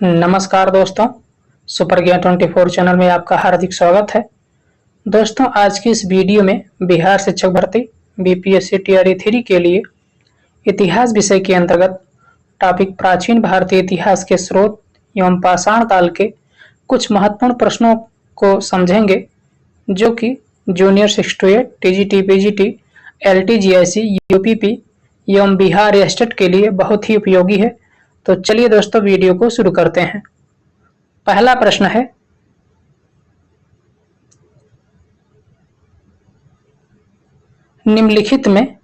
नमस्कार दोस्तों, सुपर ज्ञान 24 चैनल में आपका हार्दिक स्वागत है। दोस्तों, आज की इस वीडियो में बिहार शिक्षक भर्ती बीपीएससी टीआरई 3 के लिए इतिहास विषय के अंतर्गत टॉपिक प्राचीन भारतीय इतिहास के स्रोत एवं पाषाण काल के कुछ महत्वपूर्ण प्रश्नों को समझेंगे, जो कि junior 6 to 8 TGT, PGT, LTGIC, UPP एवं बिहार स्टेट के लिए बहुत ही उपयोगी है। तो चलिए दोस्तों, वीडियो को शुरू करते हैं। पहला प्रश्न है, निम्नलिखित में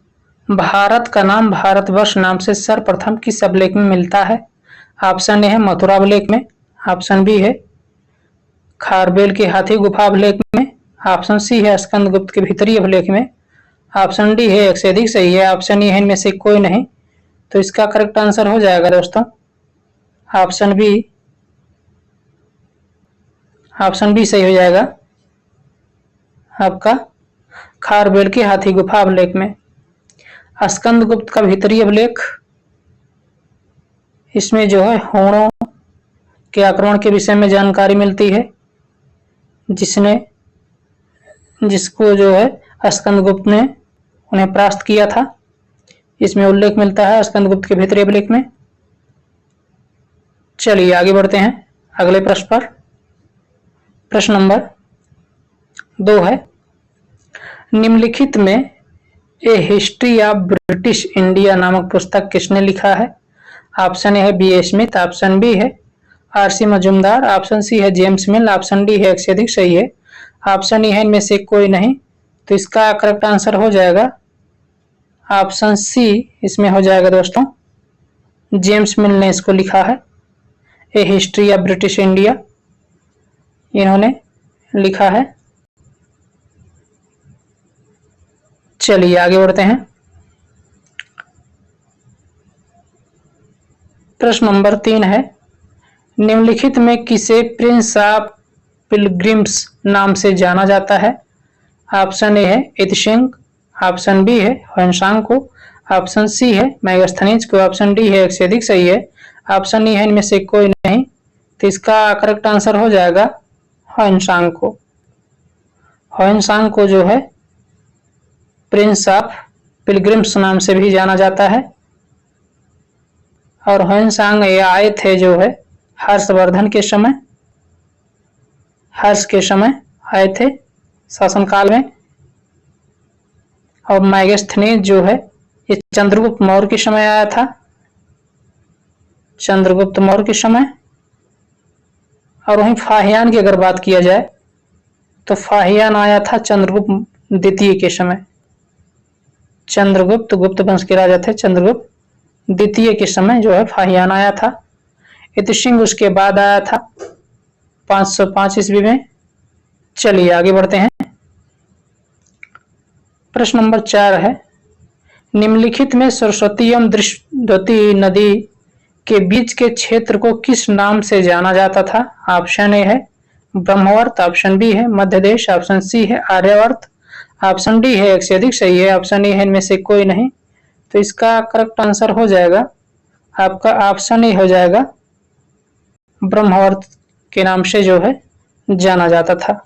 भारत का नाम भारतवर्ष नाम से सर्वप्रथम किस अभिलेख में मिलता है? ऑप्शन ए है मथुरा अभिलेख में, ऑप्शन बी है खारबेल के हाथी गुफा अभिलेख में, ऑप्शन सी है स्कंदगुप्त के भीतरी अभिलेख में, ऑप्शन डी है एक से अधिक सही है, ऑप्शन ई है इनमें से कोई नहीं। तो इसका करेक्ट आंसर हो जाएगा दोस्तों ऑप्शन बी सही हो जाएगा आपका खारबेल के हाथी गुफा अभिलेख में। स्कंदगुप्त का भीतरी अभिलेख, इसमें जो है हूणों के आक्रमण के विषय में जानकारी मिलती है, जिसको जो है स्कंदगुप्त ने उन्हें परास्त किया था। इसमें उल्लेख मिलता है स्कंदगुप्त के भीतरी अभिलेख में। चलिए आगे बढ़ते हैं अगले प्रश्न पर। प्रश्न नंबर 2 है, निम्नलिखित में a history of British India नामक पुस्तक किसने लिखा है? ऑप्शन ए है B A Smith, option B है आरसी मजुमदार, ऑप्शन सी है जेम्स मिल, ऑप्शन डी है एक से अधिक सही है, ऑप्शन ई है इनमें से कोई नहीं। तो इसका करेक्ट आंसर हो जाएगा ऑप्शन सी, इसमें हो जाएगा दोस्तों जेम्स मिल ने इसको लिखा है। ए हिस्ट्री ऑफ ब्रिटिश इंडिया इन्होंने लिखा है। चलिए आगे बढ़ते हैं। प्रश्न नंबर 3 है, निम्नलिखित में किसे प्रिंस ऑफ पिलग्रिम्स नाम से जाना जाता है? ऑप्शन ए है इतसिंह, ऑप्शन बी है ह्वेनसांग को, ऑप्शन सी है मेगास्थनीज को, ऑप्शन डी है एक से अधिक सही है, ऑप्शन ई है इनमें से कोई नहीं। तो इसका करेक्ट आंसर हो जाएगा ह्वेनसांग को। ह्वेनसांग को जो है प्रिंस ऑफ पिलग्रिम्स नाम से भी जाना जाता है। और ह्वेनसांग ये आए थे जो है हर्षवर्धन के समय, हर्ष के समय आए थे शासनकाल में। और मेगास्थनीज जो है ये चंद्रगुप्त मौर्य के समय आया था, चंद्रगुप्त मौर्य के समय। और वहीं फाहियान की अगर बात किया जाए तो फाहियान आया था चंद्रगुप्त द्वितीय के समय। चंद्रगुप्त गुप्त वंश के राजा थे, चंद्रगुप्त द्वितीय के समय जो है फाहियान आया था। इतसिंह उसके बाद आया था 505 ईस्वी में। चलिए आगे बढ़ते हैं। प्रश्न नंबर 4 है, निम्नलिखित में सरस्वती एवं दृष्टद्वती नदी के बीच के क्षेत्र को किस नाम से जाना जाता था? ऑप्शन ए है ब्रह्मवर्त, ऑप्शन बी है मध्यदेश, ऑप्शन सी है आर्यावर्त, ऑप्शन डी है एक से अधिक सही है, ऑप्शन ए है इनमें से कोई नहीं। तो इसका करेक्ट आंसर हो जाएगा आपका ऑप्शन ए हो जाएगा, ब्रह्मवर्त के नाम से जो है जाना जाता था।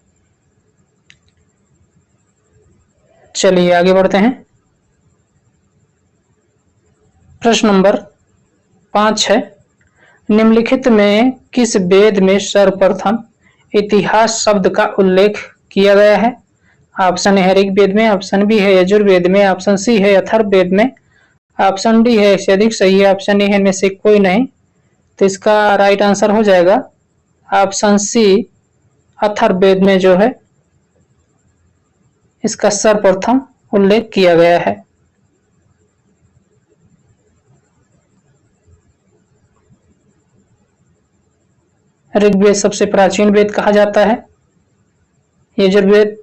चलिए आगे बढ़ते हैं। प्रश्न नंबर 5 है, निम्नलिखित में किस वेद में सर्वप्रथम इतिहास शब्द का उल्लेख किया गया है? ऑप्शन ए है ऋग्वेद में, ऑप्शन बी है यजुर्वेद में, ऑप्शन सी है अथर्ववेद में, ऑप्शन डी है एक से अधिक सही है, ऑप्शन ए है इनमें से कोई नहीं। तो इसका राइट आंसर हो जाएगा ऑप्शन सी, अथर्ववेद में जो है इसका सर्वप्रथम उल्लेख किया गया है। ऋग्वेद सबसे प्राचीन वेद कहा जाता है। यजुर्वेद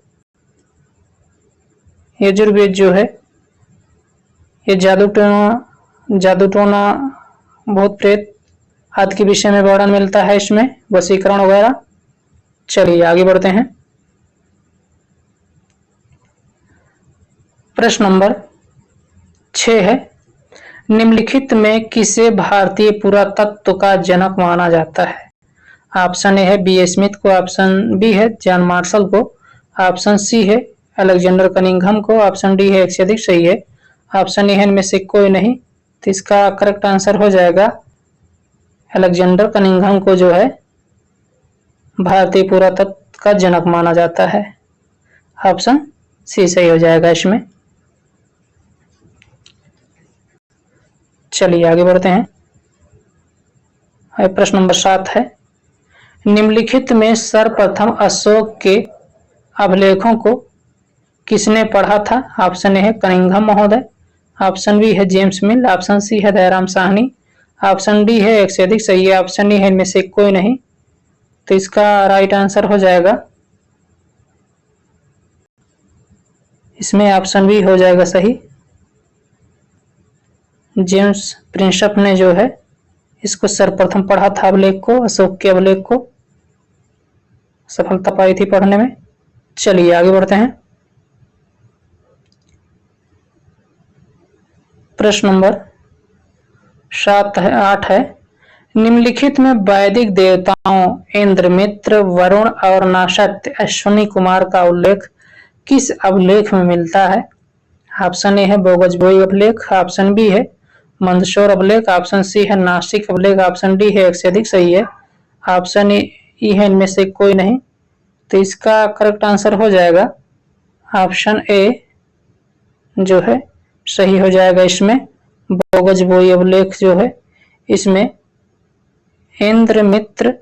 जो है ये जादू टोना भूत प्रेत आदि के विषय में वर्णन मिलता है इसमें, वशीकरण वगैरह। चलिए आगे बढ़ते हैं। प्रश्न नंबर 6 है, निम्नलिखित में किसे भारतीय पुरातत्व का जनक माना जाता है? ऑप्शन ए है बी स्मिथ को, ऑप्शन बी है जॉन मार्शल को, ऑप्शन सी है अलेक्जेंडर कनिंघम को, ऑप्शन डी है एक से अधिक सही है, ऑप्शन ए है इनमें से कोई नहीं। तो इसका करेक्ट आंसर हो जाएगा अलेक्जेंडर कनिंघम को जो है भारतीय पुरातत्व का जनक माना जाता है। ऑप्शन सी सही हो जाएगा इसमें। चलिए आगे बढ़ते हैं। प्रश्न नंबर 7 है, निम्नलिखित में सर्वप्रथम अशोक के अभिलेखों को किसने पढ़ा था? ऑप्शन ए है कनिंघम महोदय, ऑप्शन बी है जेम्स मिल, ऑप्शन सी है दयाराम साहनी, ऑप्शन डी है एक से अधिक सही है, ऑप्शन ई है इनमें से कोई नहीं। तो इसका राइट आंसर हो जाएगा इसमें ऑप्शन बी हो जाएगा सही। जेम्स प्रिंसप ने जो है इसको सर्वप्रथम पढ़ा था अभिलेख को, अशोक के अभिलेख को, सफलता पाई थी पढ़ने में। चलिए आगे बढ़ते हैं। प्रश्न नंबर 8 है, निम्नलिखित में वैदिक देवताओं इंद्र, मित्र, वरुण और नाशत्य अश्विनी कुमार का उल्लेख किस अभिलेख में मिलता है? ऑप्शन ए है बोगजबोई अभिलेख, ऑप्शन बी है मंदसौर अभिलेख, ऑप्शन सी है नासिक अभिलेख, ऑप्शन डी है एक से अधिक सही है, ऑप्शन ई है इनमें से कोई नहीं। तो इसका करेक्ट आंसर हो जाएगा ऑप्शन ए जो है सही हो जाएगा। इसमें बोगजबोई अभिलेख जो है इसमें इंद्र, मित्र,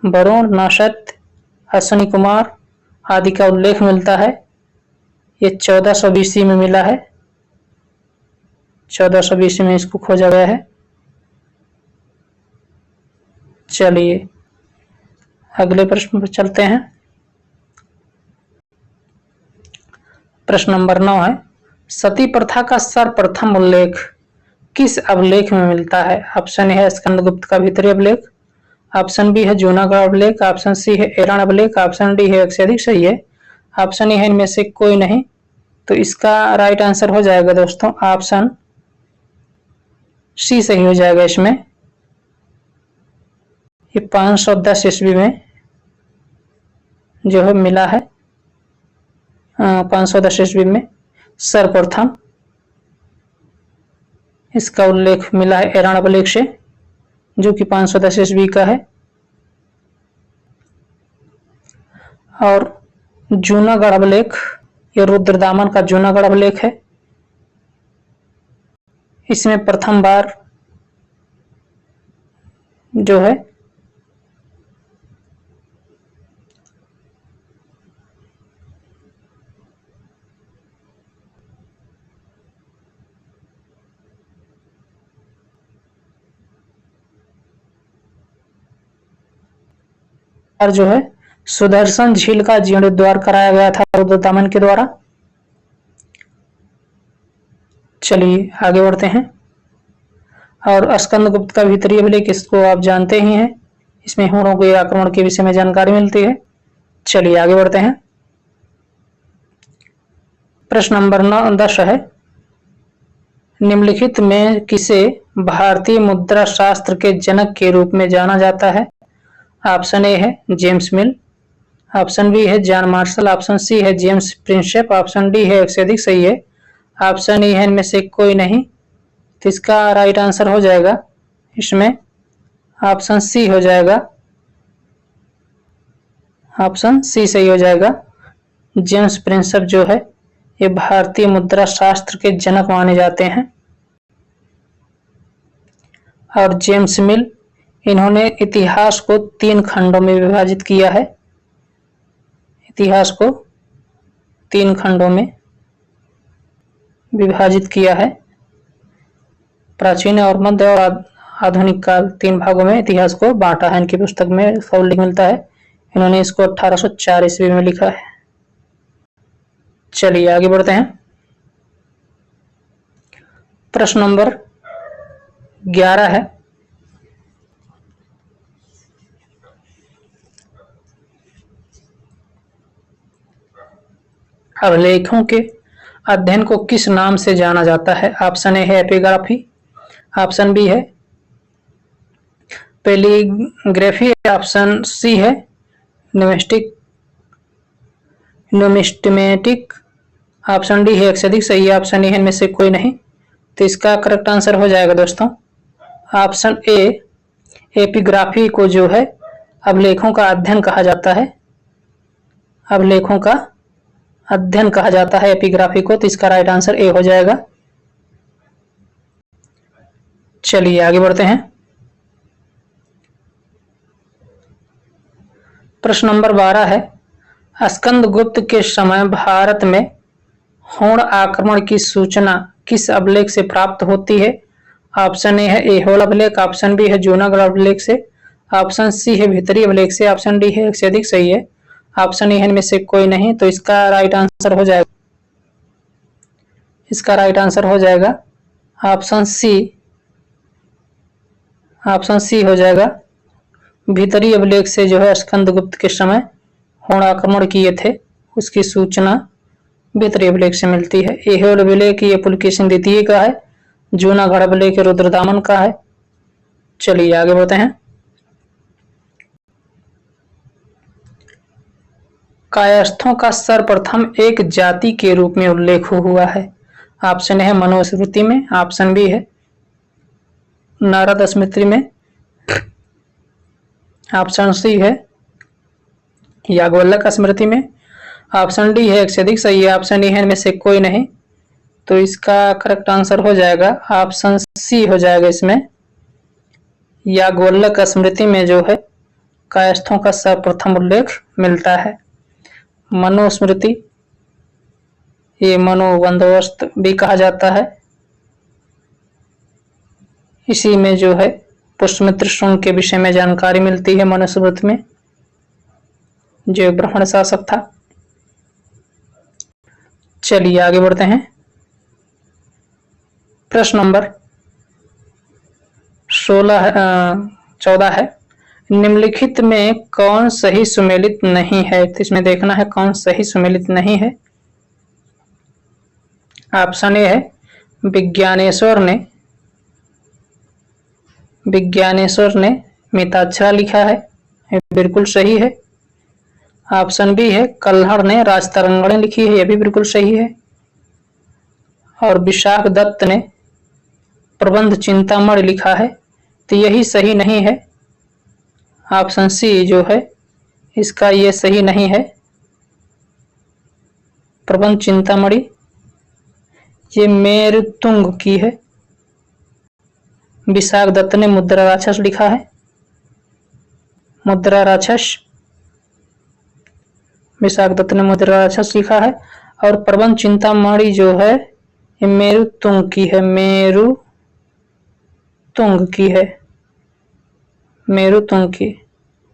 वरुण, नाशत्य, अश्विनी कुमार आदि का उल्लेख मिलता है। ये 1400 BC में मिला है, 1400 BC में इसको खोजा गया है। चलिए अगले प्रश्न पर चलते हैं। प्रश्न नंबर 9 है, सती प्रथा का सर्वप्रथम उल्लेख किस अभिलेख में मिलता है? ऑप्शन ए है स्कंदगुप्त का भीतरी अभिलेख, ऑप्शन बी है जूनागढ़ अभिलेख, ऑप्शन सी है एरण अभिलेख, ऑप्शन डी है एक से अधिक सही है, ऑप्शन ए है इनमें से कोई नहीं। तो इसका राइट आंसर हो जाएगा दोस्तों ऑप्शन सी सही हो जाएगा। इसमें ये 510 ईस्वी में जो है मिला है, 510 ईस्वी में सर्वप्रथम इसका उल्लेख मिला है एरण अभिलेख से, जो कि 510 ईस्वी का है। और जूनागढ़ अभिलेख ये रुद्रदामन का जूनागढ़ अभिलेख है, इसमें प्रथम बार जो है जो है सुदर्शन झील का जीर्णोद्धार कराया गया था रुद्रदामन के द्वारा। चलिए आगे बढ़ते हैं। और स्कंदगुप्त का भीतरी अभिलेख इसको आप जानते ही हैं, इसमें हुणों के आक्रमण के विषय में जानकारी मिलती है। चलिए आगे बढ़ते हैं। प्रश्न नंबर 10 है, निम्नलिखित में किसे भारतीय मुद्रा शास्त्र के जनक के रूप में जाना जाता है? ऑप्शन ए है जेम्स मिल, ऑप्शन बी है जॉन मार्शल, ऑप्शन सी है जेम्स प्रिंसेप, ऑप्शन डी है एक से अधिक सही है, ऑप्शन ई है इनमें से कोई नहीं। तो इसका राइट आंसर हो जाएगा इसमें ऑप्शन सी हो जाएगा, ऑप्शन सी सही हो जाएगा। जेम्स प्रिंसेप जो है ये भारतीय मुद्रा शास्त्र के जनक माने जाते हैं। और जेम्स मिल इन्होंने इतिहास को 3 खंडों में विभाजित किया है, इतिहास को 3 खंडों में विभाजित किया है, प्राचीन और मध्य और आधुनिक काल 3 भागों में इतिहास को बांटा है। इनकी पुस्तक में इसका उल्लेख मिलता है, इन्होंने इसको 1804 ईस्वी में लिखा है। चलिए आगे बढ़ते हैं। प्रश्न नंबर 11 है, अभिलेखों के अध्ययन को किस नाम से जाना जाता है? ऑप्शन ए है एपिग्राफी, ऑप्शन बी है पेलीग्राफी, ऑप्शन सी है न्यूमिस्मेटिक, ऑप्शन डी है एक से अधिक सही है, ऑप्शन ए है इनमें से कोई नहीं। तो इसका करेक्ट आंसर हो जाएगा दोस्तों ऑप्शन ए, एपिग्राफी को जो है अभिलेखों का अध्ययन कहा जाता है, अभिलेखों का अध्ययन कहा जाता है एपिग्राफी को। तो इसका राइट आंसर ए हो जाएगा। चलिए आगे बढ़ते हैं। प्रश्न नंबर 12 है, स्कंदगुप्त के समय भारत में होड़ आक्रमण की सूचना किस अभिलेख से प्राप्त होती है? ऑप्शन ए है ऐहोल अभिलेख, ऑप्शन बी है जूनागढ़ अभिलेख से, ऑप्शन सी है भीतरी अभिलेख से, ऑप्शन डी है एक से अधिक सही है, ऑप्शन ए है इनमें से कोई नहीं। तो इसका राइट आंसर हो जाएगा, इसका राइट आंसर हो जाएगा ऑप्शन सी, ऑप्शन सी हो जाएगा। भीतरी अभिलेख से जो है स्कंदगुप्त के समय होड़ आक्रमण किए थे उसकी सूचना भीतरी अभिलेख से मिलती है। ऐहोल अभिलेख ये पुलकेशिन द्वितीय का है, जूनागढ़ अभिलेख रुद्रदामन का है। चलिए आगे बढ़ते हैं। कायस्थों का सर्वप्रथम एक जाति के रूप में उल्लेख हुआ है। ऑप्शन है मनुस्मृति में, ऑप्शन बी है नारद स्मृति में, ऑप्शन सी है याज्ञवल्क्य स्मृति में, ऑप्शन डी है एक से अधिक सही है, ऑप्शन ए है इनमें से कोई नहीं। तो इसका करेक्ट आंसर हो जाएगा ऑप्शन सी हो जाएगा। इसमें याज्ञवल्क्य स्मृति में जो है कायस्थों का सर्वप्रथम उल्लेख मिलता है। मनुस्मृति ये मनु बंदोबस्त भी कहा जाता है, इसी में जो है पुष्यमित्र शुंग के विषय में जानकारी मिलती है मनुस्मृति में, जो एक ब्राह्मण शासक था। चलिए आगे बढ़ते हैं। प्रश्न नंबर 14 है, निम्नलिखित में कौन सही सुमेलित नहीं है? तो इसमें देखना है कौन सही सुमेलित नहीं है। ऑप्शन ए है विज्ञानेश्वर ने मिताक्षरा लिखा है, ये बिल्कुल सही है। ऑप्शन बी है कल्हड़ ने राजतरंगिणी लिखी है, यह भी बिल्कुल सही है। और विशाख दत्त ने प्रबंध चिंतामणि लिखा है, तो यही सही नहीं है। ऑप्शन सी जो है इसका ये सही नहीं है। प्रबंध चिंतामणि ये मेरुतुंग की है, विशाख दत्त ने मुद्रा राक्षस लिखा है, मुद्रा राक्षस, विशाख दत्त ने मुद्रा राक्षस लिखा है। और प्रबंध चिंतामणि जो है ये मेरुतुंग की है, मेरुतुंग की है, मेरुतुंग की।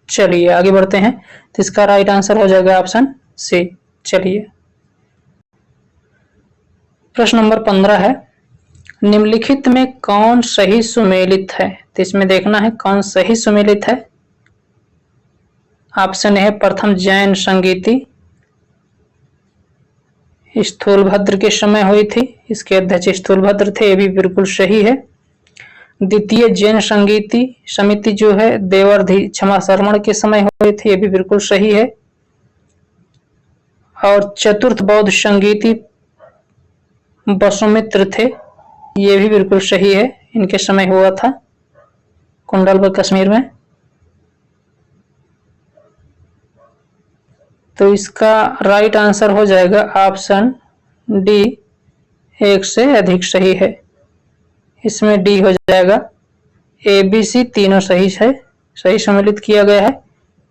चलिए आगे बढ़ते हैं। तो इसका राइट आंसर हो जाएगा ऑप्शन सी। चलिए प्रश्न नंबर 15 है, निम्नलिखित में कौन सही सुमेलित है? तो इसमें देखना है कौन सही सुमेलित है। ऑप्शन है प्रथम जैन संगीति स्थूलभद्र के समय हुई थी, इसके अध्यक्ष स्थूलभद्र थे, ये भी बिल्कुल सही है। द्वितीय जैन संगीति समिति जो है देवर्धि क्षमा शर्मण के समय हुई थी, ये भी बिल्कुल सही है। और चतुर्थ बौद्ध संगीति वसुमित्र थे, ये भी बिल्कुल सही है, इनके समय हुआ था कुंडलपुर कश्मीर में। तो इसका राइट आंसर हो जाएगा ऑप्शन डी, एक से अधिक सही है। इसमें डी हो जाएगा। ए बी सी तीनों सही है, सही सम्मिलित किया गया है,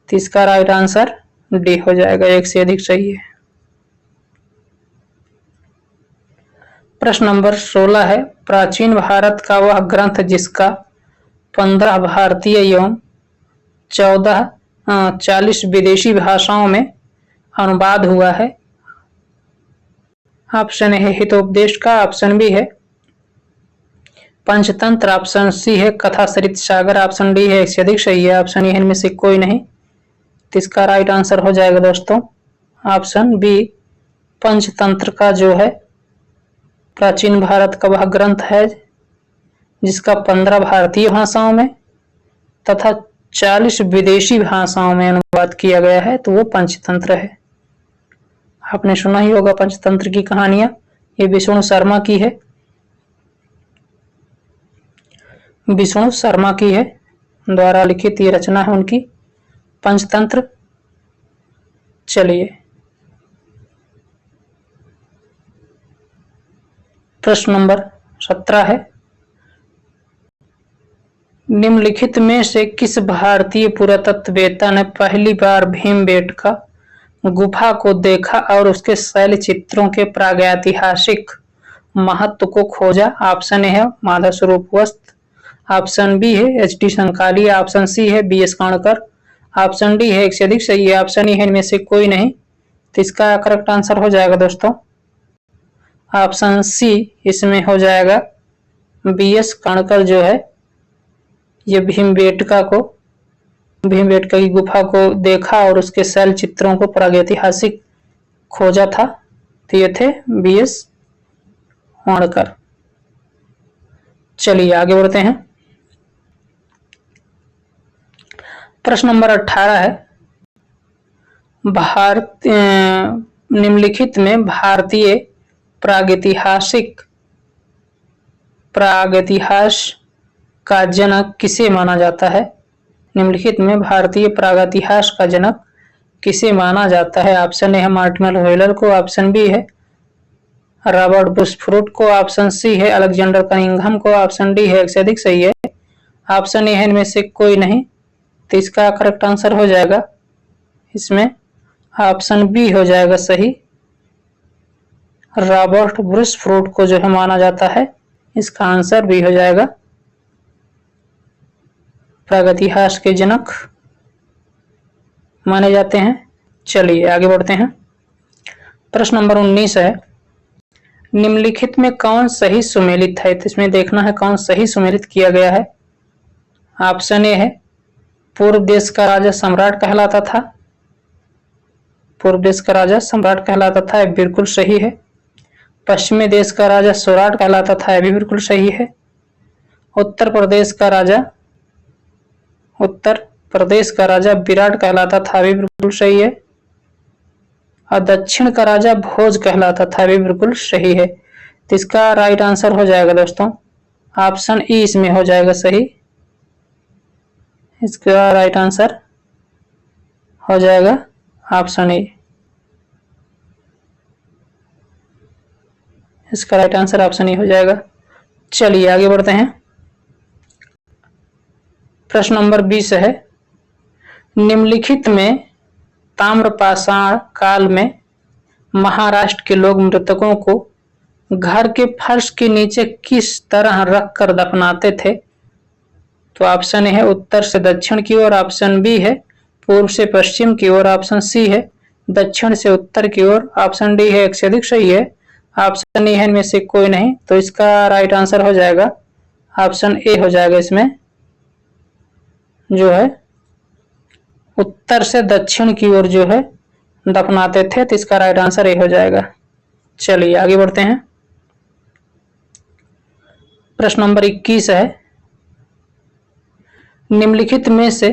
तो इसका राइट आंसर डी हो जाएगा, एक से अधिक सही है। प्रश्न नंबर 16 है, प्राचीन भारत का वह ग्रंथ जिसका 15 भारतीय एवं 40 विदेशी भाषाओं में अनुवाद हुआ है। ऑप्शन है हितोपदेश का, ऑप्शन बी है पंचतंत्र, ऑप्शन सी है कथा सरित सागर, ऑप्शन डी है एक से अधिक सही है, ऑप्शन ए इनमें से कोई नहीं। तो इसका राइट आंसर हो जाएगा दोस्तों ऑप्शन बी, पंचतंत्र का जो है प्राचीन भारत का वह ग्रंथ है जिसका 15 भारतीय भाषाओं में तथा 40 विदेशी भाषाओं में अनुवाद किया गया है, तो वो पंचतंत्र है। आपने सुना ही होगा पंचतंत्र की कहानियां। ये विष्णु शर्मा की है, विष्णु शर्मा की है द्वारा लिखित ये रचना है उनकी, पंचतंत्र। चलिए प्रश्न नंबर 17 है, निम्नलिखित में से किस भारतीय पुरातत्ववेत्ता ने पहली बार भीमबेटका गुफा को देखा और उसके शैल चित्रों के प्रागैतिहासिक महत्व को खोजा? ऑप्शन ए है माधव स्वरूप वस्त, ऑप्शन बी है एच.टी. संकाली, ऑप्शन सी है बी.एस. काणकर, ऑप्शन डी है एक से अधिक सही है, ऑप्शन ई है इनमें से कोई नहीं। तो इसका करेक्ट आंसर हो जाएगा दोस्तों ऑप्शन सी, इसमें हो जाएगा बी.एस. काणकर जो है ये भीमबेटका की गुफा को देखा और उसके शैल चित्रों को प्रागैतिहासिक खोजा था। तो ये थे बी.एस. काणकर। चलिए आगे बढ़ते हैं। प्रश्न नंबर 18 है, निम्नलिखित में भारतीय प्रागैतिहास का जनक किसे माना जाता है? निम्नलिखित में भारतीय प्रागैतिहास का जनक किसे माना जाता है? ऑप्शन ए है मार्टिन व्हीलर को, ऑप्शन बी है रॉबर्ट बुशफोर्ड को, ऑप्शन सी है अलेक्जेंडर कनिंघम को, ऑप्शन डी है एक से अधिक सही है, ऑप्शन ए है इनमें से कोई नहीं। तो इसका करेक्ट आंसर हो जाएगा इसमें ऑप्शन बी हो जाएगा सही, रॉबर्ट बुशफोर्ड को जो है माना जाता है। इसका आंसर बी हो जाएगा, प्रागैतिहास के जनक माने जाते हैं। चलिए आगे बढ़ते हैं। प्रश्न नंबर 19 है, निम्नलिखित में कौन सही सुमेलित है? तो इसमें देखना है कौन सही सुमेलित किया गया है। ऑप्शन ए है पूर्व देश का राजा सम्राट कहलाता था, पूर्व देश का राजा सम्राट कहलाता था, यह बिल्कुल सही है। पश्चिमी देश का राजा स्वराट कहलाता था, यह भी बिल्कुल सही है। उत्तर प्रदेश का राजा विराट कहलाता था, भी बिल्कुल सही है। और दक्षिण का राजा भोज कहलाता था, भी बिल्कुल सही है। तो इसका राइट आंसर हो जाएगा दोस्तों ऑप्शन ई, इसमें हो जाएगा सही। इसका राइट आंसर हो जाएगा ऑप्शन ए, इसका राइट आंसर ऑप्शन ए हो जाएगा। चलिए आगे बढ़ते हैं। प्रश्न नंबर 20 है, निम्नलिखित में ताम्रपाषाण काल में महाराष्ट्र के लोग मृतकों को घर के फर्श के नीचे किस तरह रखकर दफनाते थे? तो ऑप्शन ए है उत्तर से दक्षिण की ओर, ऑप्शन बी है पूर्व से पश्चिम की ओर, ऑप्शन सी है दक्षिण से उत्तर की ओर, ऑप्शन डी है एक से अधिक सही है, ऑप्शन ई है इनमें से कोई नहीं। तो इसका राइट आंसर हो जाएगा ऑप्शन ए हो जाएगा, इसमें जो है उत्तर से दक्षिण की ओर जो है दफनाते थे। तो इसका राइट आंसर ए हो जाएगा। चलिए आगे बढ़ते हैं। प्रश्न नंबर 21 है, निम्नलिखित में से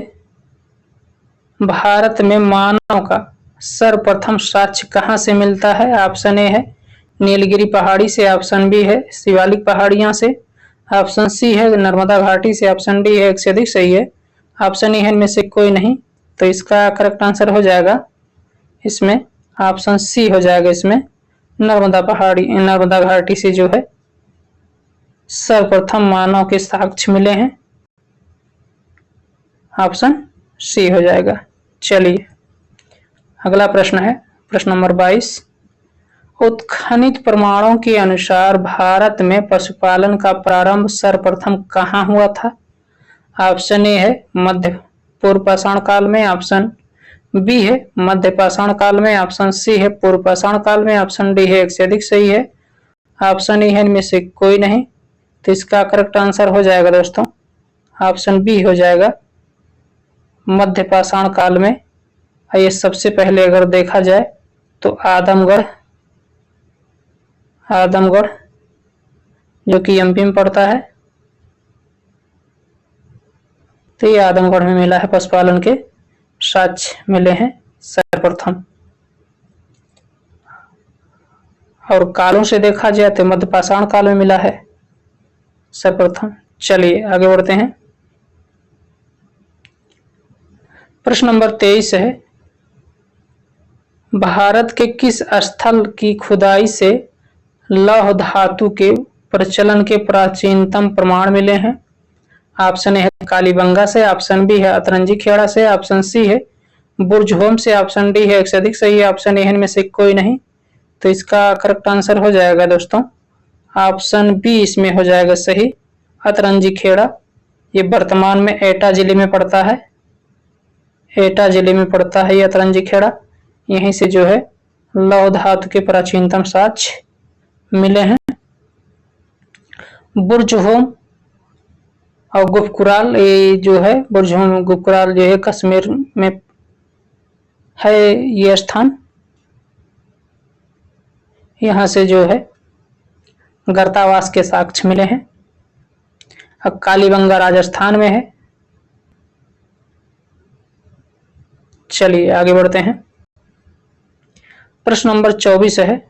भारत में मानव का सर्वप्रथम साक्ष्य कहां से मिलता है? ऑप्शन ए है नीलगिरी पहाड़ी से, ऑप्शन बी है शिवालिक पहाड़ियां से, ऑप्शन सी है नर्मदा घाटी से, ऑप्शन डी है एक से अधिक सही है, ऑप्शन ई है इनमें से कोई नहीं। तो इसका करेक्ट आंसर हो जाएगा इसमें ऑप्शन सी हो जाएगा, इसमें नर्मदा घाटी से जो है सर्वप्रथम मानव के साक्ष्य मिले हैं, ऑप्शन सी हो जाएगा। चलिए अगला प्रश्न है प्रश्न नंबर 22, उत्खनित प्रमाणों के अनुसार भारत में पशुपालन का प्रारंभ सर्वप्रथम कहाँ हुआ था? ऑप्शन ए है मध्य पूर्व पाषाण काल में, ऑप्शन बी है मध्य पाषाण काल में, ऑप्शन सी है पूर्व पाषाण काल में, ऑप्शन डी है एक से अधिक सही है, ऑप्शन ई है इनमें से कोई नहीं। तो इसका करेक्ट आंसर हो जाएगा दोस्तों ऑप्शन बी हो जाएगा, मध्य पाषाण काल में। ये सबसे पहले अगर देखा जाए तो आदमगढ़ जो कि एमपी में पड़ता है। तो ये आदमगढ़ में मिला है, पशुपालन के साक्ष्य मिले हैं सर्वप्रथम। और कालों से देखा जाए तो मध्यपाषाण काल में मिला है सर्वप्रथम। चलिए आगे बढ़ते हैं। प्रश्न नंबर 23 है, भारत के किस स्थल की खुदाई से लौह धातु के प्रचलन के प्राचीनतम प्रमाण मिले हैं? ऑप्शन ए है कालीबंगा से, ऑप्शन बी है अतरंजी खेड़ा से, ऑप्शन सी है बुर्जहोम से, ऑप्शन डी है एक से अधिक सही है, ऑप्शन ए इनमें से कोई नहीं। तो इसका करेक्ट आंसर हो जाएगा दोस्तों ऑप्शन बी, इसमें हो जाएगा सही, अतरंजी खेड़ा। ये वर्तमान में एटा जिले में पड़ता है, एटा जिले में पड़ता है ये अतरंजी खेड़ा। यहीं से जो है लौह धातु के प्राचीनतम साक्ष्य मिले हैं। बुर्जहोम और गुफकुराल, ये जो है बुर्जहोम गुफकुराल जो है कश्मीर में है ये स्थान। यहाँ से जो है गर्तावास के साक्ष्य मिले हैं। अब कालीबंगा राजस्थान में है। चलिए आगे बढ़ते हैं। प्रश्न नंबर 24 है,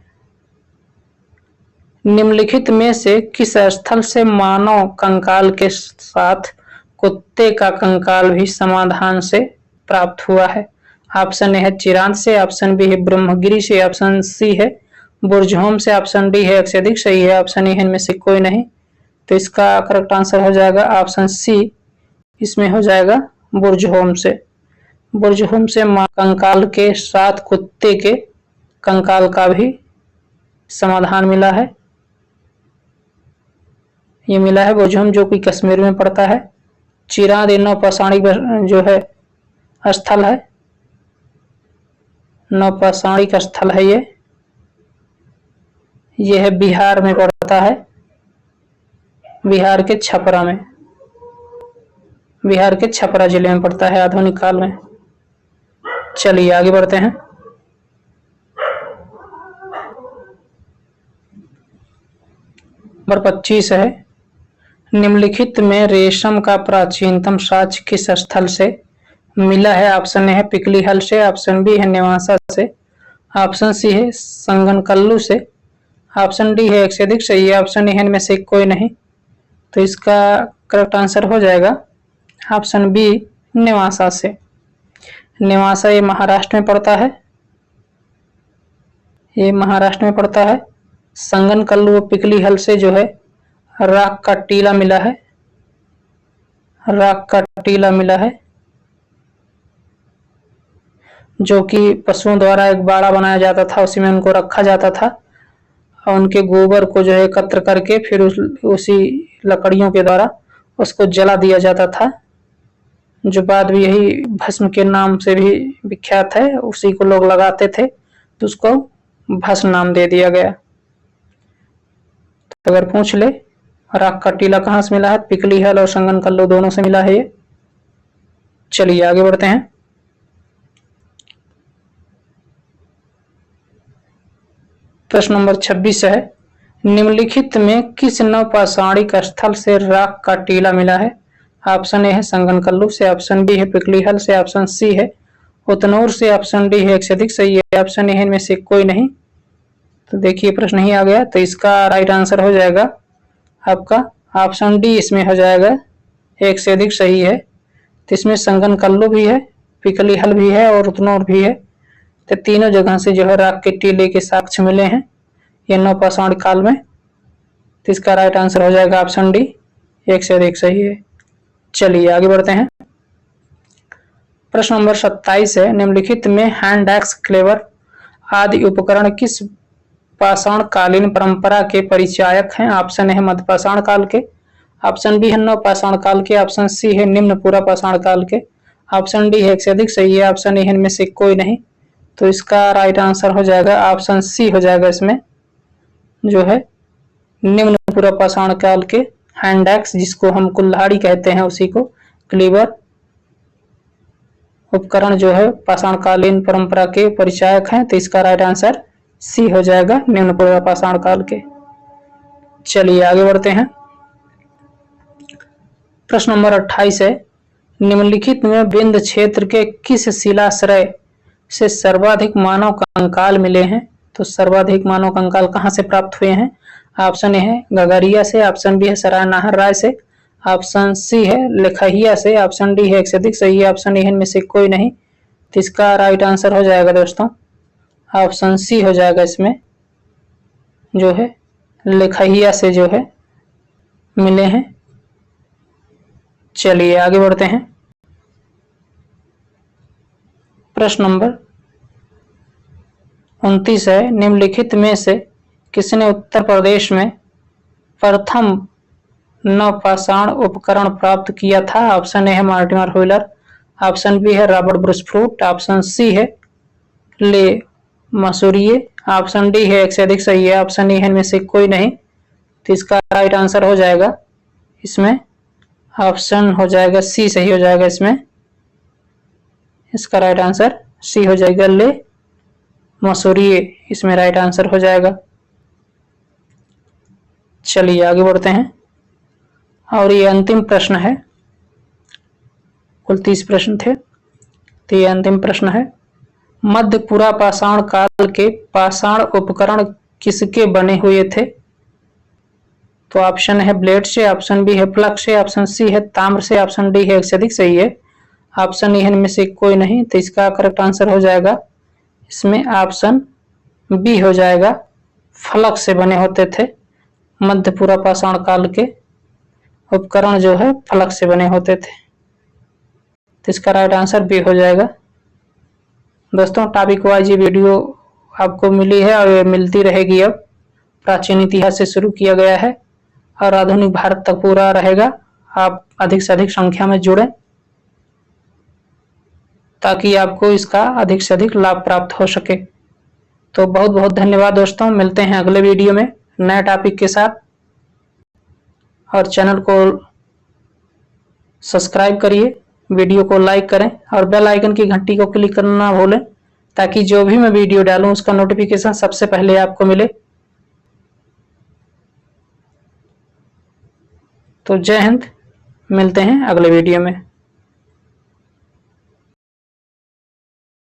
निम्नलिखित में से किस स्थल से मानव कंकाल के साथ कुत्ते का कंकाल भी समाधान से प्राप्त हुआ है? ऑप्शन ए है चिरांद से, ऑप्शन बी है ब्रह्मगिरी से, ऑप्शन सी है बुर्जहोम से, ऑप्शन डी है एक से अधिक सही है, ऑप्शन ए इनमें से कोई नहीं। तो इसका करेक्ट आंसर हो जाएगा ऑप्शन सी, इसमें हो जाएगा बुर्जहोम से। बुर्जहोम से कंकाल के साथ कुत्ते के कंकाल का भी समाधान मिला है। ये मिला है बुर्जहोम जो कि कश्मीर में पड़ता है। चिरांद नौपाषाणिक जो है स्थल है, नौपाषाणिक स्थल है ये है बिहार में पड़ता है, बिहार के छपरा में, बिहार के छपरा जिले में पड़ता है आधुनिक काल में। चलिए आगे बढ़ते हैं। नंबर 25 है, निम्नलिखित में रेशम का प्राचीनतम साक्ष्य किस स्थल से मिला है? ऑप्शन ए है पिकलीहल से, ऑप्शन बी है नेवासा से, ऑप्शन सी है संगनकल्लू से, ऑप्शन डी है एक से अधिक सही है, ऑप्शन ए इनमें से कोई नहीं। तो इसका करेक्ट आंसर हो जाएगा ऑप्शन बी नेवासा से। नेवासा ये महाराष्ट्र में पड़ता है, ये महाराष्ट्र में पड़ता है। संगनकल्लू व पिकलीहल से जो है राख का टीला मिला है, राख का टीला मिला है जो कि पशुओं द्वारा एक बाड़ा बनाया जाता था, उसी में उनको रखा जाता था और उनके गोबर को जो है एकत्र करके फिर उसी लकड़ियों के द्वारा उसको जला दिया जाता था, जो बाद में यही भस्म के नाम से भी विख्यात है। उसी को लोग लगाते थे तो उसको भस्म नाम दे दिया गया। तो अगर पूछ ले राख का टीला कहाँ से मिला है, पिकलीहल और संगनकल्लू दोनों से मिला है ये। चलिए आगे बढ़ते हैं। प्रश्न नंबर 26 है, निम्नलिखित में किस नवपाषाणिक स्थल से राख का टीला मिला है? ऑप्शन ए है संगनकल्लू से, ऑप्शन बी है पिकलीहल से, ऑप्शन सी है उतनूर से, ऑप्शन डी है एक से अधिक सही है, ऑप्शन ए इनमें से कोई नहीं। तो देखिए प्रश्न ही आ गया, तो इसका राइट आंसर हो जाएगा आपका ऑप्शन डी, इसमें हो जाएगा एक से अधिक सही है। तो इसमें संगनकल्लू भी है, पिकलीहल भी है और उतनूर भी है। तो तीनों जगह से जो है राख के टीले के साक्ष्य मिले हैं ये नवपाषाण काल में। तो इसका राइट आंसर हो जाएगा ऑप्शन डी, एक से अधिक सही है। चलिए आगे बढ़ते हैं। प्रश्न नंबर 27 है, निम्नलिखित में हैंड एक्स, क्लेवर आदि उपकरण किस पाषाण कालीन परंपरा के परिचायक हैं? ऑप्शन है मध्यपाषाण काल के, ऑप्शन बी है नवपाषाण काल के, ऑप्शन सी है निम्न पूरा पाषाण काल के, ऑप्शन डी है एक से अधिक सही है, ऑप्शन ए इनमें से कोई नहीं। तो इसका राइट आंसर हो जाएगा ऑप्शन सी हो जाएगा, इसमें जो है निम्न पूरा पाषाण काल के हैंड एक्स, जिसको हम कुल्हाड़ी कहते हैं, उसी को क्लीवर उपकरण जो है पाषाणकालीन परंपरा के परिचायक हैं। तो इसका राइट आंसर सी हो जाएगा, निम्न पूर्व पाषाण काल के। चलिए आगे बढ़ते हैं। प्रश्न नंबर 28 है, निम्नलिखित में विंध्य क्षेत्र के किस शिलाश्रय से सर्वाधिक मानव कंकाल मिले हैं? तो सर्वाधिक मानव कंकाल कहां से प्राप्त हुए हैं? ऑप्शन ए है गगरिया से, ऑप्शन बी है सरायनाहर राय से, ऑप्शन सी है लेखहिया से, ऑप्शन डी है एक से अधिक सही है, ऑप्शन ए इनमें से कोई नहीं। तो इसका राइट आंसर हो जाएगा दोस्तों ऑप्शन सी हो जाएगा, इसमें जो है लेखहिया से जो है मिले हैं। चलिए आगे बढ़ते हैं। प्रश्न नंबर 29 है, निम्नलिखित में से किसने उत्तर प्रदेश में प्रथम नवपाषाण उपकरण प्राप्त किया था? ऑप्शन ए है मार्टिमर व्हीलर, ऑप्शन बी है Robert Bruce Foote, option C है ले मसूरिये, ऑप्शन डी है एक से अधिक सही है, ऑप्शन ए है इनमें से कोई नहीं। तो इसका राइट आंसर हो जाएगा, इसमें ऑप्शन हो जाएगा सी सही हो जाएगा। इसका राइट आंसर सी हो जाएगा, ले मसूरिये इसमें राइट आंसर हो जाएगा। चलिए आगे बढ़ते हैं और ये अंतिम प्रश्न है, कुल 30 प्रश्न थे, तो ये अंतिम प्रश्न है, मध्य पूरा पाषाण काल के पाषाण उपकरण किसके बने हुए थे? तो ऑप्शन है ब्लेड से, ऑप्शन बी है प्लग से, ऑप्शन सी है ताम्र से, ऑप्शन डी है एक से अधिक सही है, ऑप्शन ए इनमें से कोई नहीं। तो इसका करेक्ट आंसर हो जाएगा, इसमें ऑप्शन बी हो जाएगा, फलक से बने होते थे। मध्य पूरा पाषाण काल के उपकरण जो है फलक से बने होते थे। तो इसका राइट आंसर बी हो जाएगा। दोस्तों टॉपिक वाइज ये वीडियो आपको मिली है और ये मिलती रहेगी। अब प्राचीन इतिहास से शुरू किया गया है और आधुनिक भारत तक पूरा रहेगा। आप अधिक से अधिक संख्या में जुड़ें ताकि आपको इसका अधिक से अधिक लाभ प्राप्त हो सके। तो बहुत बहुत धन्यवाद दोस्तों, मिलते हैं अगले वीडियो में नए टॉपिक के साथ। और चैनल को सब्सक्राइब करिए, वीडियो को लाइक करें और बेल आइकन की घंटी को क्लिक करना ना भूलें ताकि जो भी मैं वीडियो डालूं उसका नोटिफिकेशन सबसे पहले आपको मिले। तो जय हिंद, मिलते हैं अगले वीडियो में।